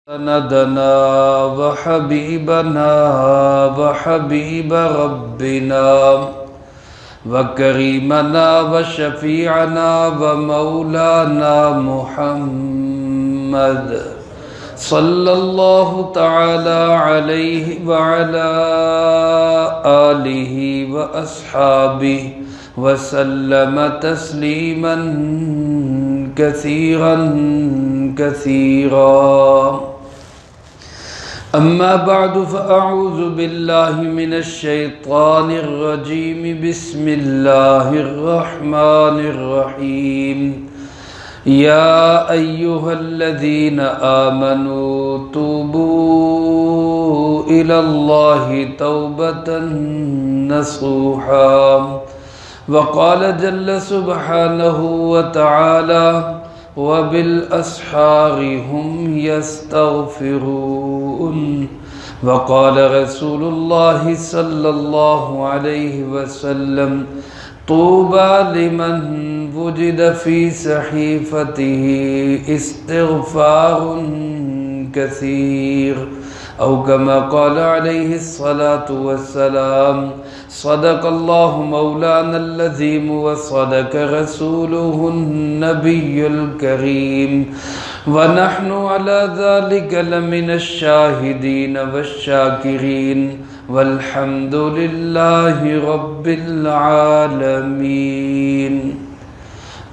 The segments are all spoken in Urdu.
سندنا وحبيبنا وحبيب ربنا وكريمنا وشفيعنا ومولانا محمد صلى الله تعالى عليه وعلى آله وأصحابه وسلم تسليما كثيرا كثيرا. أما بعد فأعوذ بالله من الشيطان الرجيم. بسم الله الرحمن الرحيم. يا أيها الذين آمنوا توبوا إلى الله توبة نصوحا. وقال جل سبحانه وتعالى وبالأسحار هم يستغفرون. وقال رسول الله صلى الله عليه وسلم طوبى لمن وجد في صحيفته استغفار كثير، أو كما قال عليه الصلاة والسلام. صدق الله مولانا العظيم وصدق رسوله النبي الكريم، ونحن على ذلك لمن الشاهدين والشاكرين، والحمد لله رب العالمين.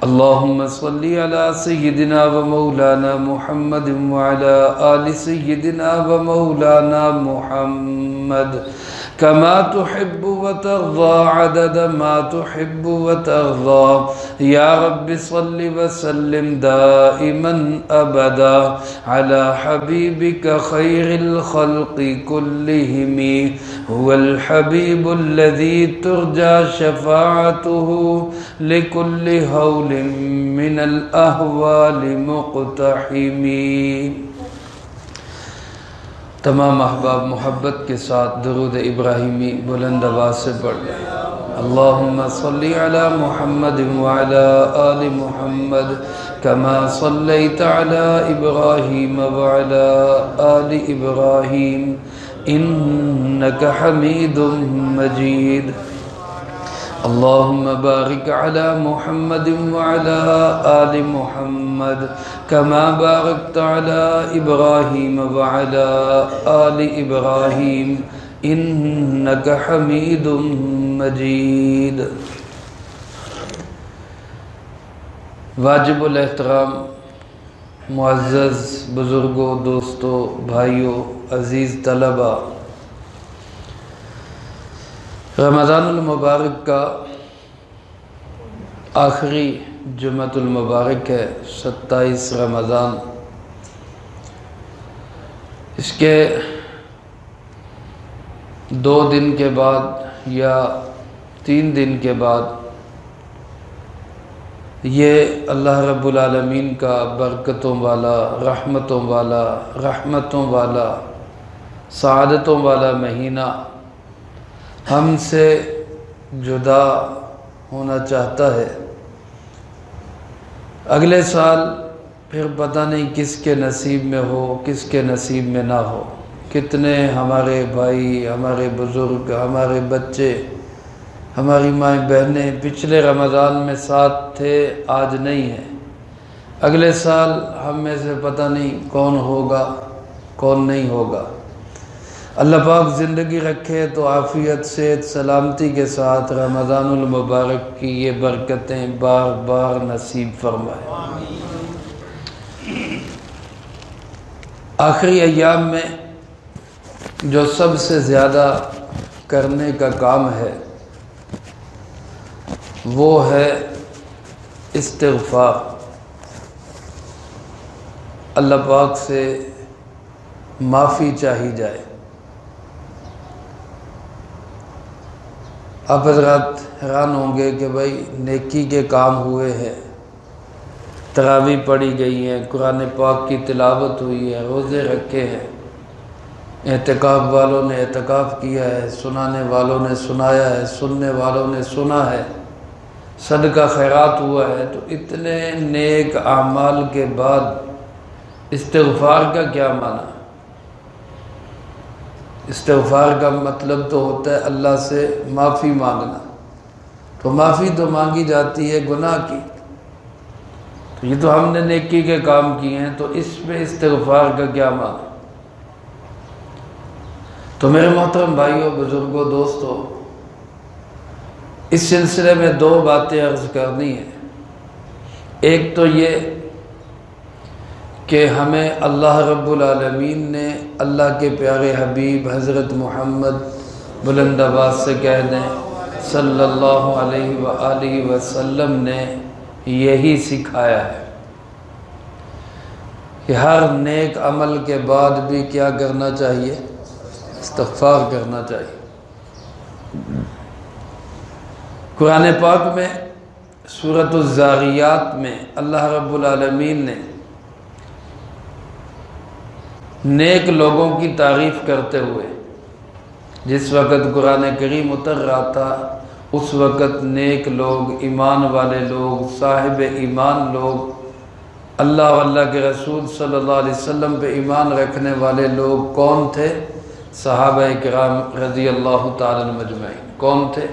اللهم صل على سيدنا ومولانا محمد وعلى آل سيدنا ومولانا محمد كما تحب وترضى عدد ما تحب وترضى. يا رب صل وسلم دائما أبدا على حبيبك خير الخلق كلهم. هو الحبيب الذي ترجى شفاعته لكل هول من الأهوال مقتحم. تمام احباب محبت کے ساتھ درود ابراہیمی بلند آواز سے پڑھ لیں. اللہم صلی علی محمد وعلی آل محمد کما صلیت علی ابراہیم وعلی آل ابراہیم انکا حمید مجید. اللهم بارك على محمد وعلى آل محمد كما باركت على إبراهيم وعلى آل إبراهيم إنك حميد مجيد. واجب الاحترام معزز بزرگوں، دوستوں، بھائیوں، عزیز طلبہ، رمضان المبارک کا آخری جمعۃ المبارک ہے، 27 رمضان. اس کے 2 دن کے بعد یا 3 دن کے بعد یہ اللہ رب العالمین کا برکتوں والا، رحمتوں والا، سعادتوں والا مہینہ ہم سے جدا ہونا چاہتا ہے. اگلے سال پھر پتہ نہیں کس کے نصیب میں ہو، کس کے نصیب میں نہ ہو. کتنے ہمارے بھائی، ہمارے بزرگ، ہمارے بچے، ہماری مائیں بہنیں پچھلے رمضان میں ساتھ تھے، آج نہیں ہیں. اگلے سال ہم میں سے پتہ نہیں کون ہوگا، کون نہیں ہوگا. اللہ پاک زندگی رکھے تو عافیت، صحت، سلامتی کے ساتھ رمضان المبارک کی یہ برکتیں بار بار نصیب فرمائے. آخری ایام میں جو سب سے زیادہ کرنے کا کام ہے وہ ہے استغفار. اللہ پاک سے معافی چاہی جائے. آپ حضرات حیران ہوں گے کہ بھائی نیکی کے کام ہوئے ہیں، تراویح پڑھی گئی ہیں، قرآن پاک کی تلاوت ہوئی ہے، روزے رکھے ہیں، اعتکاف والوں نے اعتکاف کیا ہے، سنانے والوں نے سنایا ہے، سننے والوں نے سنا ہے، صدقہ خیرات ہوا ہے. تو اتنے نیک اعمال کے بعد استغفار کا کیا معنی؟ استغفار کا مطلب تو ہوتا ہے اللہ سے معافی مانگنا، تو معافی تو مانگی جاتی ہے گناہ کی، تو یہ تو ہم نے نیکی کے کام کیے ہیں، تو اس میں استغفار کا کیا معنی؟ تو میرے محترم بھائیوں، بزرگوں، دوستوں، اس سلسلے میں دو باتیں عرض کرنی ہیں۔ ایک تو یہ کہ ہمیں اللہ رب العالمین نے، اللہ کے پیارے حبیب حضرت محمد بلند آواز سے کہہ دیں صلی اللہ علیہ وآلہ وسلم نے یہی سکھایا ہے کہ ہر نیک عمل کے بعد بھی کیا کرنا چاہیے؟ استغفار کرنا چاہیے۔ قرآن پاک میں سورۃ الزاریات میں اللہ رب العالمین نے نیک لوگوں کی تعریف کرتے ہوئے، جس وقت قرآن کریم اتر رہا تھا اس وقت نیک لوگ، ایمان والے لوگ، صاحب ایمان لوگ، اللہ و اللہ کے رسول صلی اللہ علیہ وسلم پہ ایمان رکھنے والے لوگ کون تھے؟ صحابہ کرام رضی اللہ تعالی عنہم اجمعین۔ کون تھے؟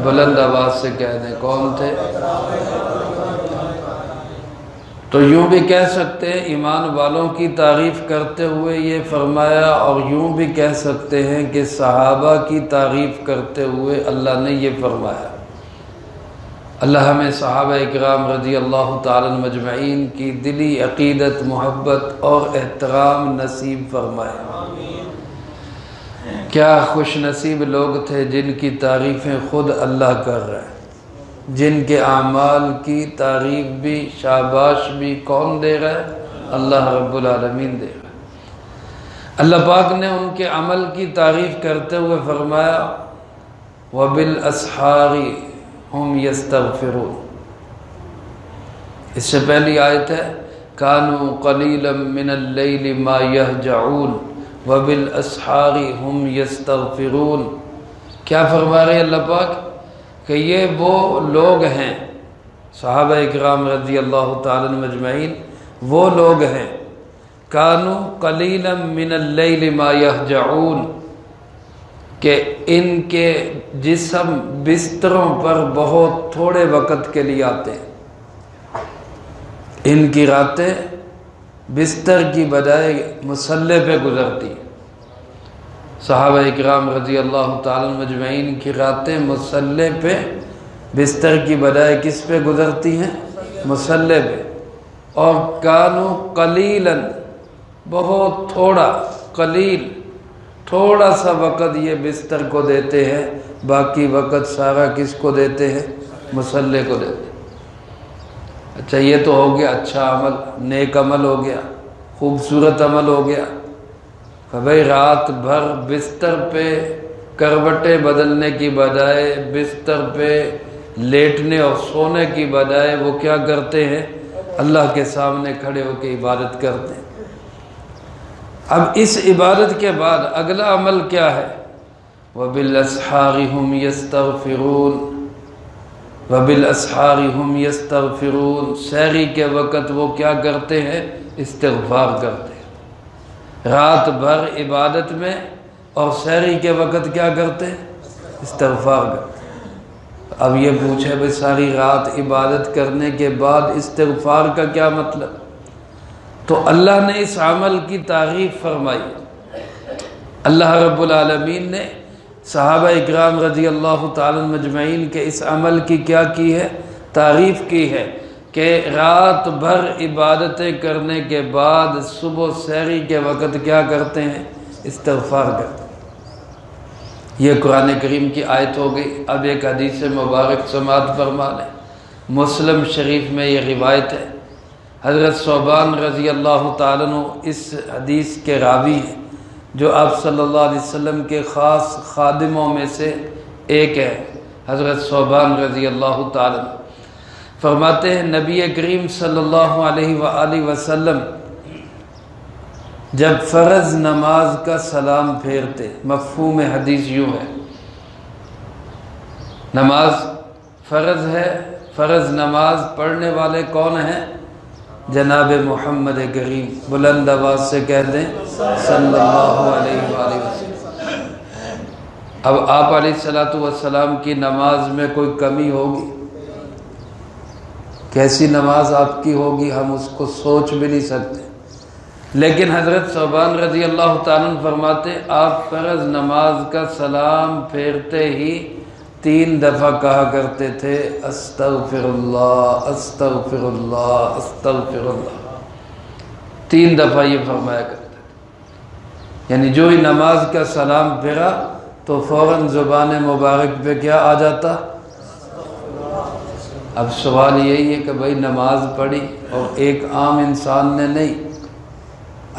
بلند آواز سے کہہ دیں، کون تھے؟ تو یوں بھی کہہ سکتے ہیں ایمان والوں کی تعریف کرتے ہوئے یہ فرمایا، اور یوں بھی کہہ سکتے ہیں کہ صحابہ کی تعریف کرتے ہوئے اللہ نے یہ فرمایا۔ اللہ ہمیں صحابہ اکرام رضی اللہ تعالی عنہم اجمعین کی دلی عقیدت، محبت اور احترام نصیب فرمائے۔ کیا خوش نصیب لوگ تھے جن کی تعریفیں خود اللہ کر رہے ہیں، جن کے اعمال کی تعریف بھی، شاباش بھی کون دے رہا ہے؟ اللہ رب العالمین دے رہا ہے۔ اللہ پاک نے ان کے عمل کی تعریف کرتے ہوئے فرمایا وَبِالْأَسْحَارِ هُمْ يَسْتَغْفِرُونَ۔ اس سے پہلی آیت ہے كَانُوا قَلِيلًا مِّنَ اللَّيْلِ مَا يَهْجَعُونَ وَبِالْأَسْحَارِ هُمْ يَسْتَغْفِرُونَ۔ کیا فرما رہے اللہ پاک کہ یہ وہ لوگ ہیں، صحابہ اکرام رضی اللہ تعالی عنہم اجمعین وہ لوگ ہیں، کانوا قلیلا من اللیل ما یہجعون، کہ ان کے جسم بستروں پر بہت تھوڑے وقت کے لیے آتے ہیں، ان کی راتیں بستر کی بجائے مصلی پہ گزرتی ہیں۔ صحابہ اکرام رضی اللہ تعالیٰ مجمعین کی راتیں مصلی پہ بستر کی بجائے کس پہ گزرتی ہیں؟ مصلی پہ۔ اور کانوا قلیلاً، بہت تھوڑا، قلیل، تھوڑا سا وقت یہ بستر کو دیتے ہیں، باقی وقت سارا کس کو دیتے ہیں؟ مصلی کو دیتے ہیں۔ اچھا یہ تو ہو گیا اچھا عمل، نیک عمل ہو گیا، خوبصورت عمل ہو گیا کہ بھئی رات بھر بستر پہ کروٹیں بدلنے کی بجائے، بستر پہ لیٹنے اور سونے کی بجائے وہ کیا کرتے ہیں؟ اللہ کے سامنے کھڑے ہو کے عبادت کرتے ہیں۔ اب اس عبادت کے بعد اگلا عمل کیا ہے؟ وَبِالْأَسْحَارِ هُمْ يَسْتَغْفِرُونَ، وَبِالْأَسْحَارِ هُمْ يَسْتَغْفِرُونَ، سحری کے وقت وہ کیا کرتے ہیں؟ استغفار کرتے ہیں۔ رات بھر عبادت میں اور سحری کے وقت کیا کرتے ہیں؟ استغفار کرتے ہیں۔ اب یہ پوچھے بھئی ساری رات عبادت کرنے کے بعد استغفار کا کیا مطلب؟ تو اللہ نے اس عمل کی تعریف فرمائی۔ اللہ رب العالمین نے صحابہ اکرام رضی اللہ تعالی مجمعین کے اس عمل کی کیا کی ہے؟ تعریف کی ہے کہ رات بھر عبادتیں کرنے کے بعد صبح سحری کے وقت کیا کرتے ہیں؟ استغفار کرتے ہیں۔ یہ قرآن کریم کی آیت ہو گئی۔ اب ایک حدیث مبارک سماعت فرما لیں۔ مسلم شریف میں یہ روایت ہے، حضرت ثوبان رضی اللہ تعالیٰ عنہ اس حدیث کے راوی ہیں، جو آپ صلی اللہ علیہ وسلم کے خاص خادموں میں سے ایک ہے، حضرت ثوبان رضی اللہ تعالیٰ عنہ فرماتے ہیں نبی کریم صلی اللہ علیہ وآلہ وسلم جب فرض نماز کا سلام پھیرتے، مفہوم حدیث یوں ہے، نماز فرض ہے، فرض نماز پڑھنے والے کون ہیں؟ جناب محمد کریم، بلند آواز سے کہہ دیں صلی اللہ علیہ وآلہ وسلم۔ اب آپ علیہ السلام کی نماز میں کوئی کمی ہوگی؟ کیسی نماز آپ کی ہوگی ہم اس کو سوچ بھی نہیں سکتے، لیکن حضرت ثوبان رضی اللہ تعالیٰ عنہ فرماتے آپ فرض نماز کا سلام پھیرتے ہی 3 دفعہ کہا کرتے تھے استغفر اللہ استغفر اللہ استغفر اللہ، 3 دفعہ یہ فرمایا کرتے تھے۔ یعنی جو ہی نماز کا سلام پھیرا تو فوراً زبان مبارک پہ کیا آ جاتا؟ اب سوال یہی ہے کہ بھائی نماز پڑھی اور ایک عام انسان نے نہیں،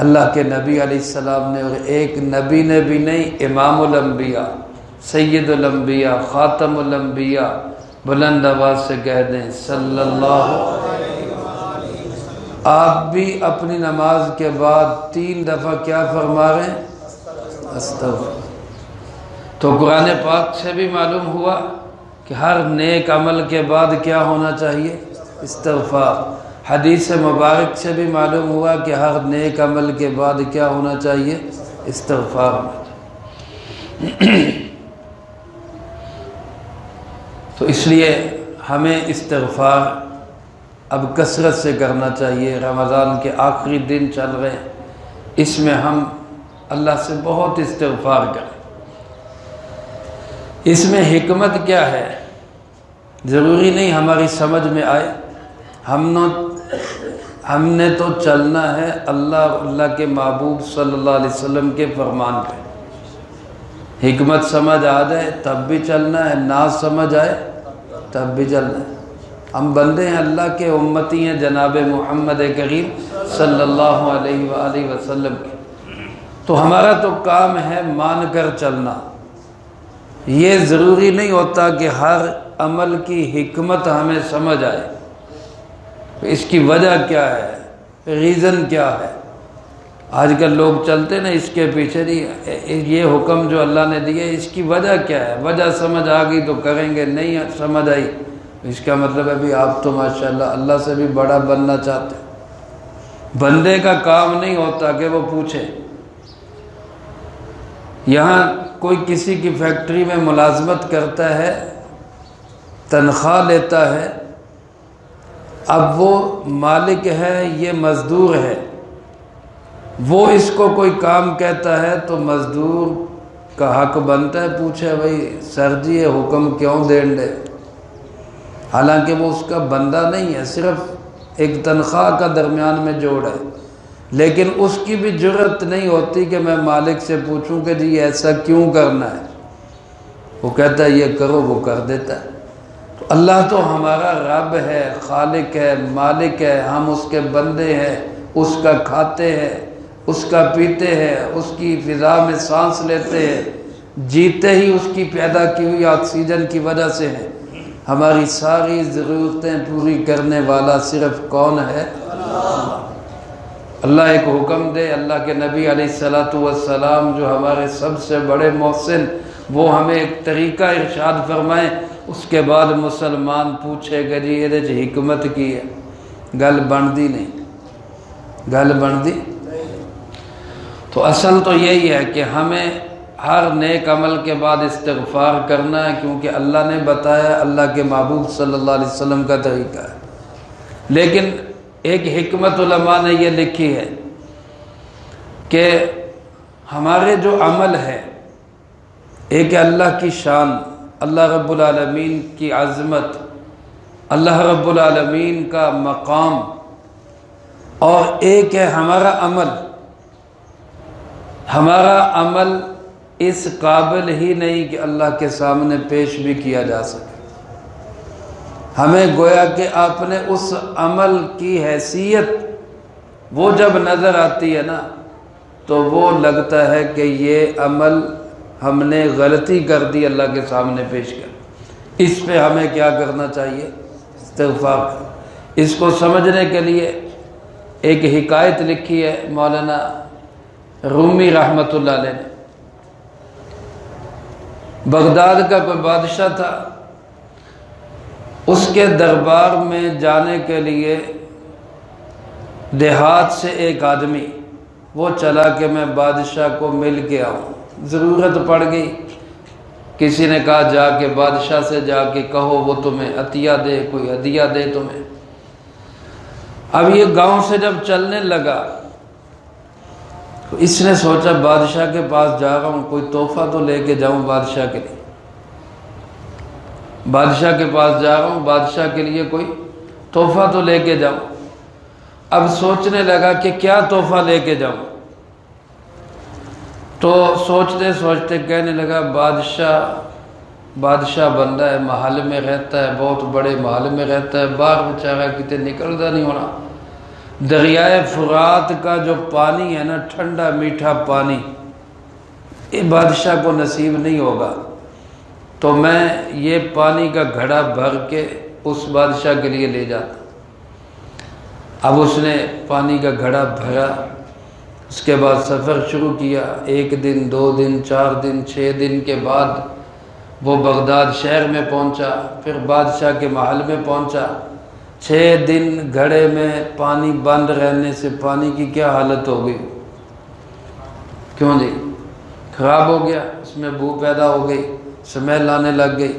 اللہ کے نبی علیہ السلام نے، اور ایک نبی نے بھی نہیں، امام الانبیاء، سید الانبیاء، خاتم الانبیاء، بلند آواز سے کہہ دیں صلی اللہ علیہ وسلم۔ آپ بھی اپنی نماز کے بعد 3 دفعہ کیا فرما رہے ہیں؟ استغفر۔ تو قرآن پاک سے بھی معلوم ہوا کہ ہر نیک عمل کے بعد کیا ہونا چاہیے؟ استغفار۔ حدیث مبارک سے بھی معلوم ہوا کہ ہر نیک عمل کے بعد کیا ہونا چاہیے؟ استغفار ہونا چاہیے۔ تو اس لیے ہمیں استغفار اب کثرت سے کرنا چاہیے۔ رمضان کے آخری دن چل رہے ہیں، اس میں ہم اللہ سے بہت استغفار کریں۔ اس میں حکمت کیا ہے؟ ضروری نہیں ہماری سمجھ میں آئے، ہم نے تو چلنا ہے اللہ کے محبوب صلی اللہ علیہ وسلم کے فرمان پہ۔ حکمت سمجھ آ جائے تب بھی چلنا ہے، نہ سمجھ آئے تب بھی چلنا ہے۔ ہم بندے ہیں، اللہ کے امتی ہیں جناب محمد کریم صلی اللہ علیہ وآلہ وسلم کے، تو ہمارا تو کام ہے مان کر چلنا۔ یہ ضروری نہیں ہوتا کہ ہر عمل کی حکمت ہمیں سمجھ آئے، اس کی وجہ کیا ہے، ریزن کیا ہے۔ آج کل لوگ چلتے نا اس کے پیچھے، نہیں یہ حکم جو اللہ نے دیا اس کی وجہ کیا ہے، وجہ سمجھ آ گئی تو کریں گے، نہیں سمجھ آئی اس کا مطلب ہے بھی آپ تو ماشاءاللہ اللہ سے بھی بڑا بننا چاہتے ہیں۔ بندے کا کام نہیں ہوتا کہ وہ پوچھے۔ یہاں کوئی کسی کی فیکٹری میں ملازمت کرتا ہے، تنخواہ لیتا ہے، اب وہ مالک ہے، یہ مزدور ہے، وہ اس کو کوئی کام کہتا ہے تو مزدور کا حق بنتا ہے پوچھے بھائی سر جی یہ حکم کیوں دیں دے، حالانکہ وہ اس کا بندہ نہیں ہے، صرف ایک تنخواہ کا درمیان میں جوڑ ہے، لیکن اس کی بھی جرت نہیں ہوتی کہ میں مالک سے پوچھوں کہ جی ایسا کیوں کرنا ہے، وہ کہتا ہے یہ کرو، وہ کر دیتا ہے۔ تو اللہ تو ہمارا رب ہے، خالق ہے، مالک ہے، ہم اس کے بندے ہیں، اس کا کھاتے ہیں، اس کا پیتے ہیں، اس کی فضا میں سانس لیتے ہیں، جیتے ہی اس کی پیدا کی ہوئی آکسیجن کی وجہ سے ہیں۔ ہماری ساری ضرورتیں پوری کرنے والا صرف کون ہے؟ اللہ ایک حکم دے، اللہ کے نبی علیہ السلام جو ہمارے سب سے بڑے محسن، وہ ہمیں ایک طریقہ ارشاد فرمائیں، اس کے بعد مسلمان پوچھے گا جی یہ حکمت کی ہے، گل بندی نہیں، گل بندی۔ تو اصل تو یہی ہے کہ ہمیں ہر نیک عمل کے بعد استغفار کرنا ہے، کیونکہ اللہ نے بتایا، اللہ کے محبوب صلی اللہ علیہ وسلم کا طریقہ ہے۔ لیکن ایک حکمت علماء نے یہ لکھی ہے کہ ہمارے جو عمل ہے، ایک اللہ کی شان، اللہ رب العالمین کی عظمت، اللہ رب العالمین کا مقام، اور ایک ہے ہمارا عمل۔ ہمارا عمل اس قابل ہی نہیں کہ اللہ کے سامنے پیش بھی کیا جا سکے۔ ہمیں گویا کہ آپ نے اس عمل کی حیثیت وہ جب نظر آتی ہے نا تو وہ لگتا ہے کہ یہ عمل ہم نے غلطی کر دی اللہ کے سامنے پیش کر۔ اس پہ ہمیں کیا کرنا چاہیے؟ استغفار۔ اس کو سمجھنے کے لیے ایک حکایت لکھی ہے مولانا رومی رحمۃ اللہ علیہ نے۔ بغداد کا کوئی بادشاہ تھا، اس کے دربار میں جانے کے لیے دیہات سے ایک آدمی وہ چلا کہ میں بادشاہ کو مل کے آؤں، ضرورت پڑ گئی، کسی نے کہا جا کے بادشاہ سے جا کے کہو وہ تمہیں عطیہ دے، کوئی ہدیہ دے تمہیں۔ اب یہ گاؤں سے جب چلنے لگا تو اس نے سوچا بادشاہ کے پاس جا رہا ہوں، کوئی تحفہ تو لے کے جاؤں بادشاہ کے لیے، بادشاہ کے پاس جا رہا ہوں، بادشاہ کے لیے کوئی تحفہ تو لے کے جاؤں۔ اب سوچنے لگا کہ کیا تحفہ لے کے جاؤں، تو سوچتے سوچتے کہنے لگا بادشاہ بندہ ہے، محل میں رہتا ہے، بہت بڑے محل میں رہتا ہے، باہر بیچارہ کتے نکلتا نہیں ہونا، دریائے فرات کا جو پانی ہے نا، ٹھنڈا میٹھا پانی، یہ بادشاہ کو نصیب نہیں ہوگا، تو میں یہ پانی کا گھڑا بھر کے اس بادشاہ کے لیے لے جاتا۔ اب اس نے پانی کا گھڑا بھرا، اس کے بعد سفر شروع کیا، 1 دن 2 دن 4 دن 6 دن کے بعد وہ بغداد شہر میں پہنچا، پھر بادشاہ کے محل میں پہنچا۔ 6 دن گھڑے میں پانی بند رہنے سے پانی کی کیا حالت ہو گئی، کیوں جی، خراب ہو گیا، اس میں بو پیدا ہو گئی، سمیل آنے لگ گئی۔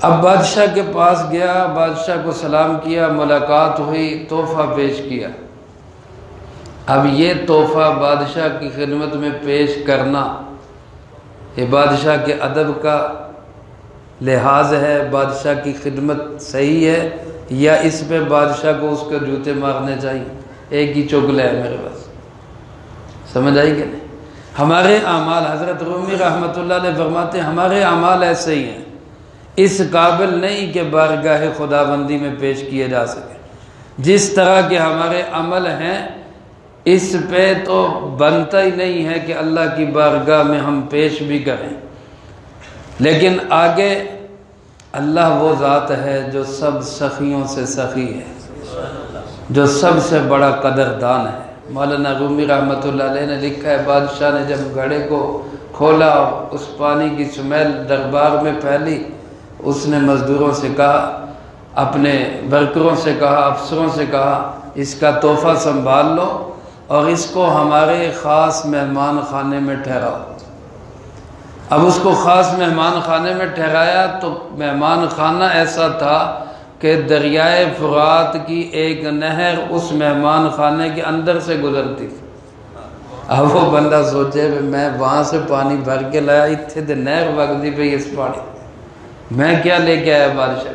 اب بادشاہ کے پاس گیا، بادشاہ کو سلام کیا، ملاقات ہوئی، تحفہ پیش کیا۔ اب یہ تحفہ بادشاہ کی خدمت میں پیش کرنا، یہ بادشاہ کے ادب کا لحاظ ہے، بادشاہ کی خدمت صحیح ہے، یا اس پہ بادشاہ کو اس کے جوتے مارنے چاہیے؟ ایک ہی چغلے ہے میرے پاس، سمجھ آئی کہ نہیں؟ ہمارے اعمال، حضرت رومی رحمۃ اللہ علیہ فرماتے ہیں ہمارے اعمال ایسے ہی ہیں، اس قابل نہیں کہ بارگاہ خداوندی میں پیش کیے جا سکے، جس طرح کے ہمارے عمل ہیں اس پہ تو بنتا ہی نہیں ہے کہ اللہ کی بارگاہ میں ہم پیش بھی کریں۔ لیکن آگے اللہ وہ ذات ہے جو سب سخیوں سے سخی ہے، جو سب سے بڑا قدردان ہے۔ مولانا رومی رحمۃ اللہ علیہ نے لکھا ہے بادشاہ نے جب گھڑے کو کھولا، اس پانی کی سمیل دربار میں پھیلی، اس نے مزدوروں سے کہا، اپنے ورکروں سے کہا، افسروں سے کہا، اس کا تحفہ سنبھال لو اور اس کو ہمارے خاص مہمان خانے میں ٹھہراؤ۔ اب اس کو خاص مہمان خانے میں ٹھہرایا تو مہمان خانہ ایسا تھا کہ دریائے فرات کی ایک نہر اس مہمان خانے کے اندر سے گزرتی تھی۔ اب وہ بندہ سوچے میں وہاں سے پانی بھر کے لایا، اتنے دن نہر وگدی پہ اس پانی میں کیا لے کے آیا بادشاہ؟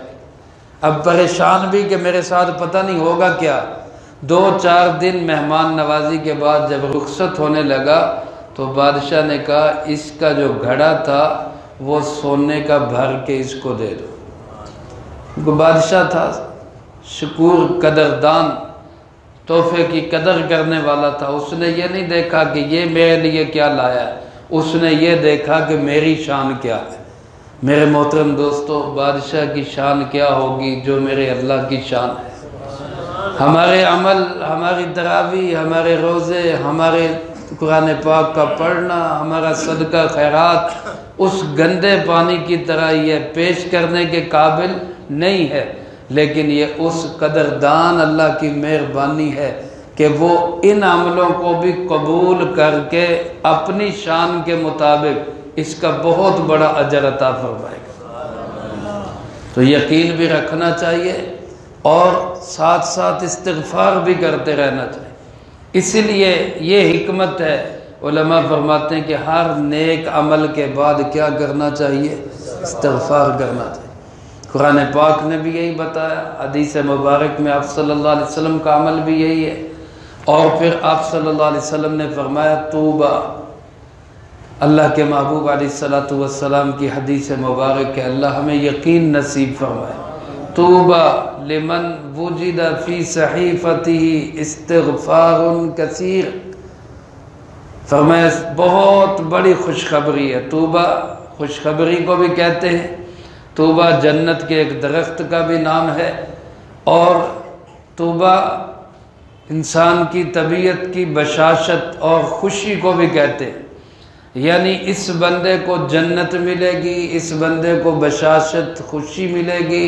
اب پریشان بھی کہ میرے ساتھ پتہ نہیں ہوگا کیا۔ 2-4 دن مہمان نوازی کے بعد جب رخصت ہونے لگا تو بادشاہ نے کہا اس کا جو گھڑا تھا وہ سونے کا بھر کے اس کو دے دو۔ وہ بادشاہ تھا، شکور، قدردان، تحفے کی قدر کرنے والا تھا۔ اس نے یہ نہیں دیکھا کہ یہ میرے لیے کیا لایا ہے، اس نے یہ دیکھا کہ میری شان کیا ہے۔ میرے محترم دوستو، بادشاہ کی شان کیا ہوگی جو میرے اللہ کی شان ہے۔ ہمارے عمل، ہماری تراویح، ہمارے روزے، ہمارے قرآن پاک کا پڑھنا، ہمارا صدقہ خیرات اس گندے پانی کی طرح یہ پیش کرنے کے قابل نہیں ہے، لیکن یہ اس قدردان اللہ کی مہربانی ہے کہ وہ ان عملوں کو بھی قبول کر کے اپنی شان کے مطابق اس کا بہت بڑا اجر عطا فرمائے گا۔ تو یقین بھی رکھنا چاہیے اور ساتھ ساتھ استغفار بھی کرتے رہنا چاہیے۔ اسی لیے یہ حکمت ہے، علماء فرماتے ہیں کہ ہر نیک عمل کے بعد کیا کرنا چاہیے؟ استغفار کرنا چاہیے۔ قرآن پاک نے بھی یہی بتایا، حدیث مبارک میں آپ صلی اللہ علیہ وسلم کا عمل بھی یہی ہے، اور پھر آپ صلی اللہ علیہ وسلم نے فرمایا توبہ، اللہ کے محبوب علیہ السلام کی حدیث مبارک ہے، اللہ ہمیں یقین نصیب فرمائے، توبہ لمن وجد فی صحیفته استغفار کثیر۔ فرمایا بہت بڑی خوشخبری ہے، توبہ خوشخبری کو بھی کہتے ہیں، توبہ جنت کے ایک درخت کا بھی نام ہے، اور توبہ انسان کی طبیعت کی بشاشت اور خوشی کو بھی کہتے ہیں، یعنی اس بندے کو جنت ملے گی، اس بندے کو بشاشت خوشی ملے گی،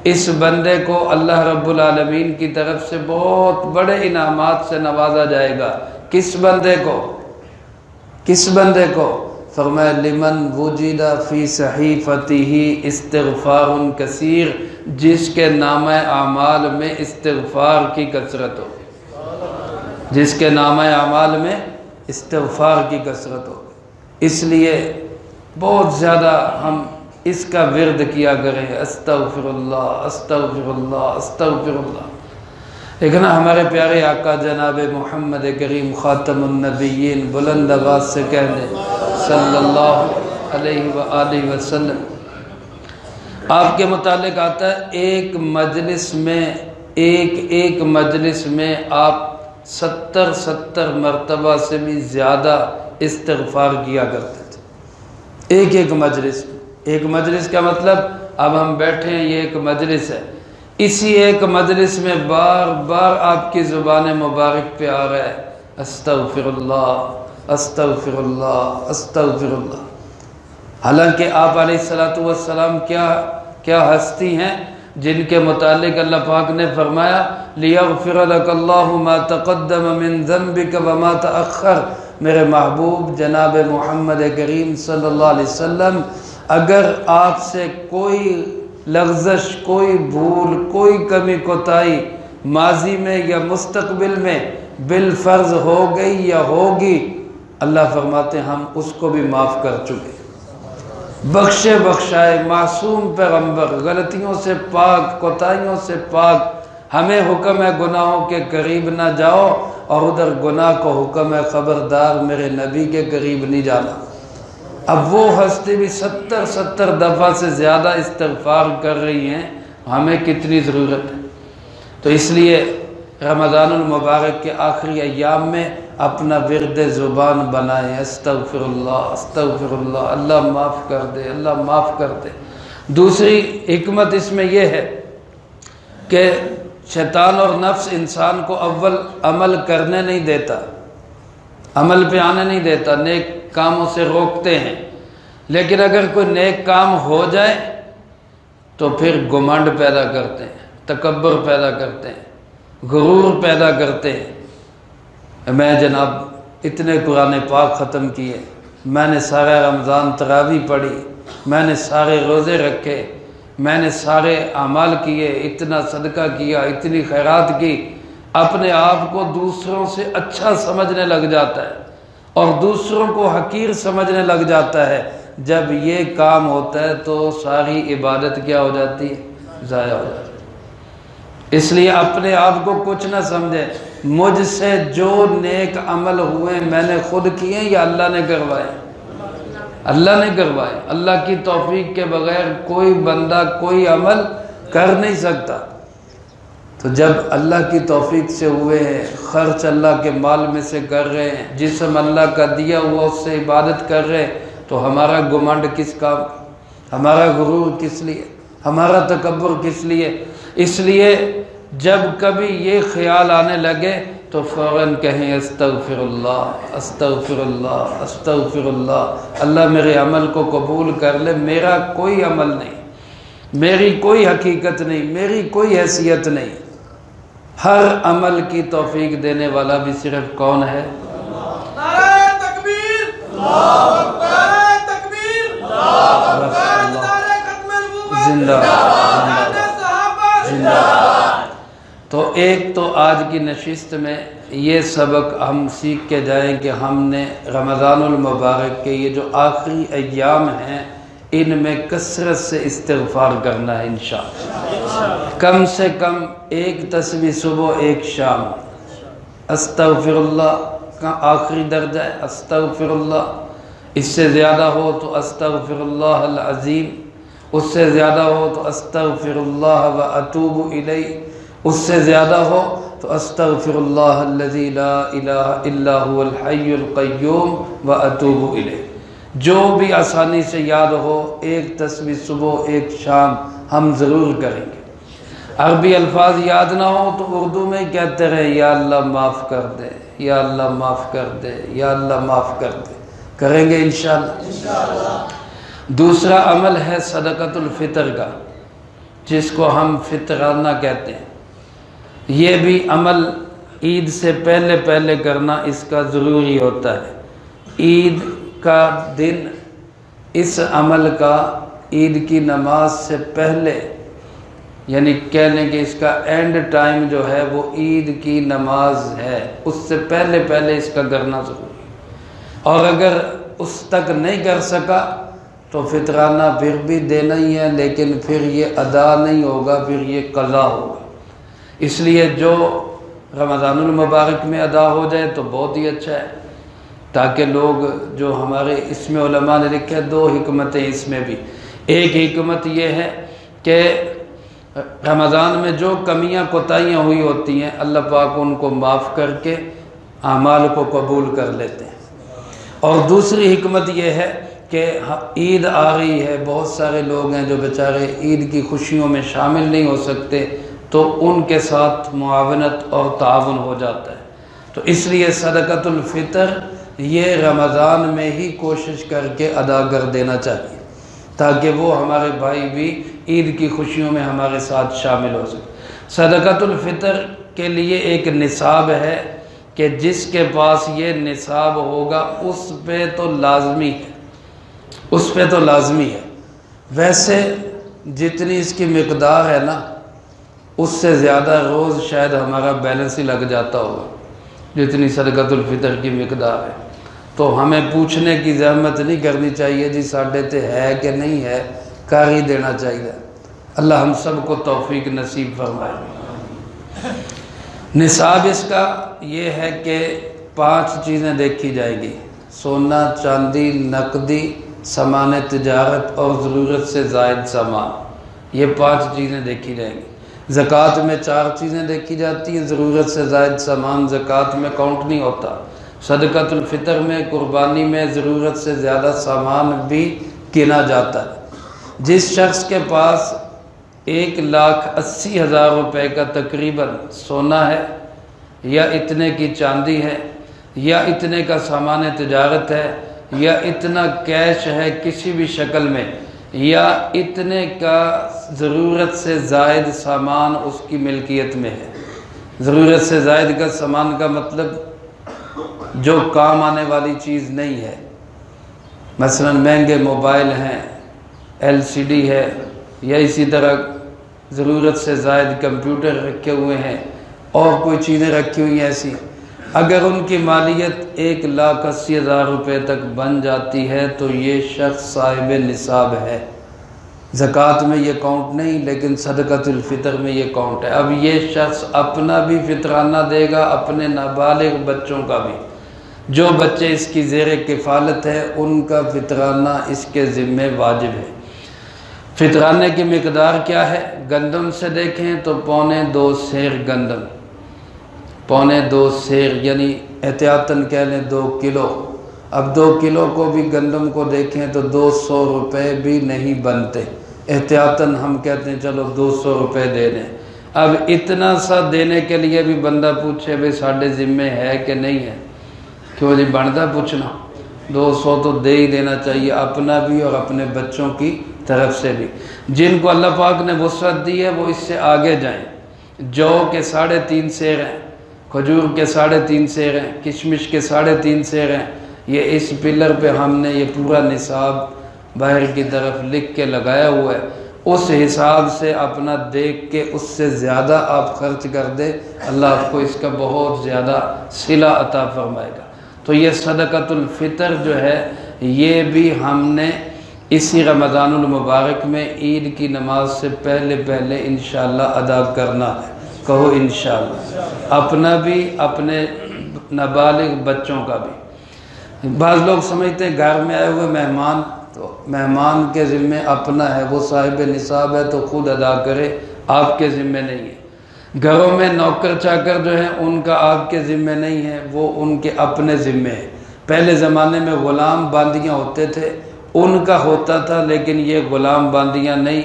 اس بندے کو اللہ رب العالمین کی طرف سے بہت بڑے انعامات سے نوازا جائے گا۔ کس بندے کو؟ کس بندے کو؟ فرمایا لمن وجد فی صحیفتہ استغفار کثیر، جس کے نامہ اعمال میں استغفار کی کثرت ہو، جس کے نامہ اعمال میں استغفار کی کثرت ہو۔ اس لیے بہت زیادہ ہم اس کا ورد کیا کریں، استغفر اللہ استغفر اللہ استغفر اللہ۔ لیکن ہمارے پیارے آقا جناب محمد کریم خاتم النبیین بلند آواز سے کہہ دیں صلی اللہ علیہ وآلہ وسلم، آپ کے متعلق آتا ہے ایک مجلس میں ایک مجلس میں آپ 70 مرتبہ سے بھی زیادہ استغفار کیا کرتے تھے، ایک مجلس میں۔ ایک مجلس کا مطلب اب ہم بیٹھے ہیں، یہ ایک مجلس ہے، اسی ایک مجلس میں بار بار آپ کی زبان مبارک پہ آ رہا ہے استغفر اللہ استغفر اللہ استغفر اللہ۔ حالانکہ آپ علیہ السلام کیا ہستی ہیں جن کے متعلق اللہ پاک نے فرمایا لیغفر لک اللہ ما تقدم من ذنبک وما تأخر۔ میرے محبوب جناب محمد کریم صلی اللہ علیہ وسلم، اگر آپ سے کوئی لغزش، کوئی بھول، کوئی کمی کوتاہی ماضی میں یا مستقبل میں بالفرض ہو گئی یا ہوگی، اللہ فرماتے ہیں ہم اس کو بھی معاف کر چکے، بخشے بخشائے معصوم پیغمبر، غلطیوں سے پاک، کوتاہیوں سے پاک۔ ہمیں حکم ہے گناہوں کے قریب نہ جاؤ، اور ادھر گناہ کو حکم ہے خبردار میرے نبی کے قریب نہیں جانا۔ اب وہ ہستی بھی 70 دفعہ سے زیادہ استغفار کر رہی ہیں، ہمیں کتنی ضرورت ہے؟ تو اس لیے رمضان المبارک کے آخری ایام میں اپنا ورد زبان بنائیں، استغفر اللہ استغفر اللہ، اللہ معاف کر دے، اللہ معاف کر دے۔ دوسری حکمت اس میں یہ ہے کہ شیطان اور نفس انسان کو اول عمل کرنے نہیں دیتا، عمل پہ آنے نہیں دیتا، نیک کاموں سے روکتے ہیں، لیکن اگر کوئی نیک کام ہو جائے تو پھر گھمنڈ پیدا کرتے ہیں، تکبر پیدا کرتے ہیں، غرور پیدا کرتے ہیں۔ میں جناب اتنے قرآن پاک ختم کیے، میں نے سارا رمضان تراویح پڑھی، میں نے سارے روزے رکھے، میں نے سارے اعمال کیے، اتنا صدقہ کیا، اتنی خیرات کی، اپنے آپ کو دوسروں سے اچھا سمجھنے لگ جاتا ہے اور دوسروں کو حقیر سمجھنے لگ جاتا ہے۔ جب یہ کام ہوتا ہے تو ساری عبادت کیا ہو جاتی ہے؟ ضائع ہو جاتی ہے۔ اس لیے اپنے آپ کو کچھ نہ سمجھے، مجھ سے جو نیک عمل ہوئے میں نے خود کیے یا اللہ نے کروائے؟ اللہ نے کروائے۔ اللہ کی توفیق کے بغیر کوئی بندہ کوئی عمل کر نہیں سکتا۔ تو جب اللہ کی توفیق سے ہوئے ہیں، خرچ اللہ کے مال میں سے کر رہے ہیں، جسم اللہ کا دیا ہوا اس سے عبادت کر رہے ہیں، تو ہمارا گھمنڈ کس کام کا؟ ہمارا غرور کس لیے؟ ہمارا تکبر کس لیے؟ اس لیے جب کبھی یہ خیال آنے لگے تو فوراً کہیں استغفر اللہ استغفر اللہ استغفر اللہ، اللہ میرے عمل کو قبول کر لے، میرا کوئی عمل نہیں، میری کوئی حقیقت نہیں، میری کوئی حیثیت نہیں۔ ہر عمل کی توفیق دینے والا بھی صرف کون ہے؟ نعرہ تکبیر، اللہ اکبر، نعرہ تکبیر، اللہ اکبر، نعرہ ختم النبوت، زندہ صحابہ زندہ۔ تو ایک تو آج کی نشست میں یہ سبق ہم سیکھ کے جائیں کہ ہم نے رمضان المبارک کے یہ جو آخری ایام ہیں ان میں کثرت سے استغفار کرنا ہے انشاءاللہ۔ کم سے کم ایک تسبیح صبح ایک شام، استغفر اللہ کا آخری درجہ ہے استغفر اللہ، اس سے زیادہ ہو تو استغفر اللہ العظیم، اس سے زیادہ ہو تو استغفر اللہ و اتوب الیہ، اس سے زیادہ ہو تو استغفر اللہ الذی لا الہ الا هو الحی القیوم و اتوب الیہ۔ جو بھی آسانی سے یاد ہو ایک تسبیح صبح ایک شام ہم ضرور کریں گے۔ عربی الفاظ یاد نہ ہو تو اردو میں کہتے رہے یا اللہ معاف کر دے، یا اللہ معاف کر دے، یا اللہ معاف کر دے، کریں گے انشاءاللہ۔ دوسرا عمل ہے صدقۃ الفطر کا۔ جس کو ہم فطرانہ کہتے ہیں، یہ بھی عمل عید سے پہلے پہلے کرنا اس کا ضروری ہوتا ہے۔ عید کا دن اس عمل کا عید کی نماز سے پہلے، یعنی کہہ لیں کہ اس کا اینڈ ٹائم جو ہے وہ عید کی نماز ہے، اس سے پہلے پہلے اس کا کرنا ضروری ہے۔ اور اگر اس تک نہیں کر سکا تو فطرانہ پھر بھی دینا ہی ہے، لیکن پھر یہ ادا نہیں ہوگا، پھر یہ قضا ہوگا۔ اس لیے جو رمضان المبارک میں ادا ہو جائے تو بہت ہی اچھا ہے، تاکہ لوگ جو ہمارے اس میں علماء نے لکھا ہے، دو حکمتیں اس میں بھی۔ ایک حکمت یہ ہے کہ رمضان میں جو کمیاں کوتاہیاں ہوئی ہوتی ہیں اللہ پاک ان کو معاف کر کے اعمال کو قبول کر لیتے ہیں۔ اور دوسری حکمت یہ ہے کہ عید آ رہی ہے، بہت سارے لوگ ہیں جو بیچارے عید کی خوشیوں میں شامل نہیں ہو سکتے، تو ان کے ساتھ معاونت اور تعاون ہو جاتا ہے۔ تو اس لیے صدقۃ الفطر یہ رمضان میں ہی کوشش کر کے ادا کر دینا چاہیے، تاکہ وہ ہمارے بھائی بھی عید کی خوشیوں میں ہمارے ساتھ شامل ہو سکے۔ صدقۃ الفطر کے لیے ایک نصاب ہے کہ جس کے پاس یہ نصاب ہوگا اس پہ تو لازمی ہے، اس پہ تو لازمی ہے۔ ویسے جتنی اس کی مقدار ہے نا، اس سے زیادہ روز شاید ہمارا بیلنس ہی لگ جاتا ہوگا، جتنی صدقۃ الفطر کی مقدار ہے۔ تو ہمیں پوچھنے کی زحمت نہیں کرنی چاہیے جی ساڈے تے ہے کہ نہیں ہے، کر ہی دینا چاہیے۔ اللہ ہم سب کو توفیق نصیب فرمائے۔ نصاب اس کا یہ ہے کہ 5 چیزیں دیکھی جائے گی: سونا، چاندی، نقدی، سامان تجارت اور ضرورت سے زائد سامان۔ یہ 5 چیزیں دیکھی جائیں گی۔ زکوٰۃ میں 4 چیزیں دیکھی جاتی ہیں، ضرورت سے زائد سامان زکوٰۃ میں کاؤنٹ نہیں ہوتا۔ صدقۃ الفطر میں، قربانی میں ضرورت سے زیادہ سامان بھی گنا جاتا ہے۔ جس شخص کے پاس 1,80,000 روپے کا تقریباً سونا ہے، یا اتنے کی چاندی ہے، یا اتنے کا سامان تجارت ہے، یا اتنا کیش ہے کسی بھی شکل میں، یا اتنے کا ضرورت سے زائد سامان اس کی ملکیت میں ہے۔ ضرورت سے زائد کا سامان کا مطلب جو کام آنے والی چیز نہیں ہے، مثلا مہنگے موبائل ہیں، LCD ہے، یا اسی طرح ضرورت سے زائد کمپیوٹر رکھے ہوئے ہیں اور کوئی چیزیں رکھی ہوئی ہیں ایسی، اگر ان کی مالیت 1,80,000 روپے تک بن جاتی ہے تو یہ شخص صاحب نصاب ہے۔ زکوٰۃ میں یہ کاؤنٹ نہیں، لیکن صدقۃ الفطر میں یہ کاؤنٹ ہے۔ اب یہ شخص اپنا بھی فطرانہ دے گا، اپنے نابالغ بچوں کا بھی، جو بچے اس کی زیر کفالت ہے ان کا فطرانہ اس کے ذمہ واجب ہے۔ فطرانے کی مقدار کیا ہے؟ گندم سے دیکھیں تو 2.25 سیر گندم، 2.25 سیر یعنی احتیاطاً کہہ لیں 2 کلو۔ اب 2 کلو کو بھی گندم کو دیکھیں تو 200 روپے بھی نہیں بنتے، احتیاطاً ہم کہتے ہیں چلو 200 روپے دے دیں۔ اب اتنا سا دینے کے لیے بھی بندہ پوچھے بھئی ساڈے ذمے ہے کہ نہیں ہے، کیوں جی بنتا پوچھنا؟ 200 تو دے ہی دینا چاہیے، اپنا بھی اور اپنے بچوں کی طرف سے بھی۔ جن کو اللہ پاک نے وسعت دی ہے وہ اس سے آگے جائیں۔ جو کے 3.5 سیر ہیں، کھجور کے 3.5 سیر ہیں، کشمش کے 3.5 سیر ہیں۔ یہ اس پلر پہ ہم نے یہ پورا نصاب باہر کی طرف لکھ کے لگایا ہوا ہے، اس حساب سے اپنا دیکھ کے اس سے زیادہ آپ خرچ کر دے، اللہ آپ کو اس کا بہت زیادہ صلہ عطا فرمائے گا۔ تو یہ صدقۃ الفطر جو ہے یہ بھی ہم نے اسی رمضان المبارک میں عید کی نماز سے پہلے پہلے انشاءاللہ ادا کرنا ہے۔ کہو انشاءاللہ، اپنا بھی اپنے نابالغ بچوں کا بھی۔ بعض لوگ سمجھتے ہیں گھر میں آئے ہوئے مہمان، تو مہمان کے ذمہ اپنا ہے، وہ صاحب نصاب ہے تو خود ادا کرے، آپ کے ذمہ نہیں ہے۔ گھروں میں نوکر چاکر جو ہیں ان کا آپ کے ذمہ نہیں ہے، وہ ان کے اپنے ذمہ ہے۔ پہلے زمانے میں غلام باندیاں ہوتے تھے، ان کا ہوتا تھا، لیکن یہ غلام باندیاں نہیں،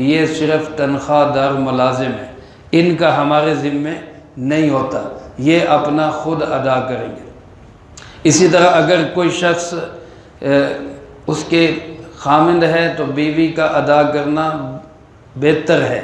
یہ صرف تنخواہ دار ملازم ہیں، ان کا ہمارے ذمہ نہیں ہوتا، یہ اپنا خود ادا کریں گے۔ اسی طرح اگر کوئی شخص اس کے خامند ہے تو بیوی کا ادا کرنا بہتر ہے،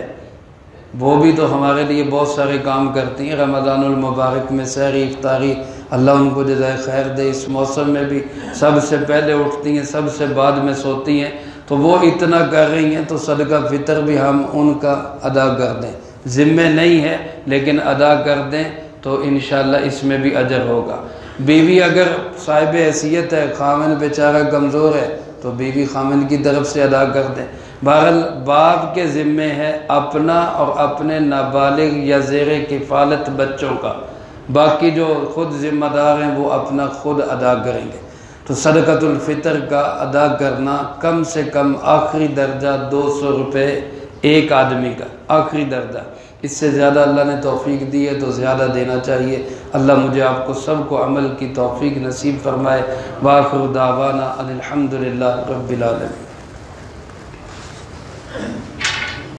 وہ بھی تو ہمارے لیے بہت سارے کام کرتی ہیں۔ رمضان المبارک میں سحری افطاری، اللہ ان کو جزائے خیر دے، اس موسم میں بھی سب سے پہلے اٹھتی ہیں، سب سے بعد میں سوتی ہیں، تو وہ اتنا کر رہی ہیں تو صدقہ فطر بھی ہم ان کا ادا کر دیں، ذمہ نہیں ہے لیکن ادا کر دیں تو انشاءاللہ اس میں بھی اجر ہوگا۔ بیوی اگر صاحب حیثیت ہے، خامن بیچارہ کمزور ہے، تو بیوی خامن کی طرف سے ادا کر دیں۔ بہرحال باپ کے ذمے ہے اپنا اور اپنے نابالغ یا زیر کفالت بچوں کا، باقی جو خود ذمہ دار ہیں وہ اپنا خود ادا کریں گے۔ تو صدقۃ الفطر کا ادا کرنا کم سے کم آخری درجہ 200 روپے ایک آدمی کا، آخری درجہ، اس سے زیادہ اللہ نے توفیق دی ہے تو زیادہ دینا چاہیے۔ اللہ مجھے آپ کو سب کو عمل کی توفیق نصیب فرمائے۔ وآخر دعوانا ان الحمدللہ رب العالمین۔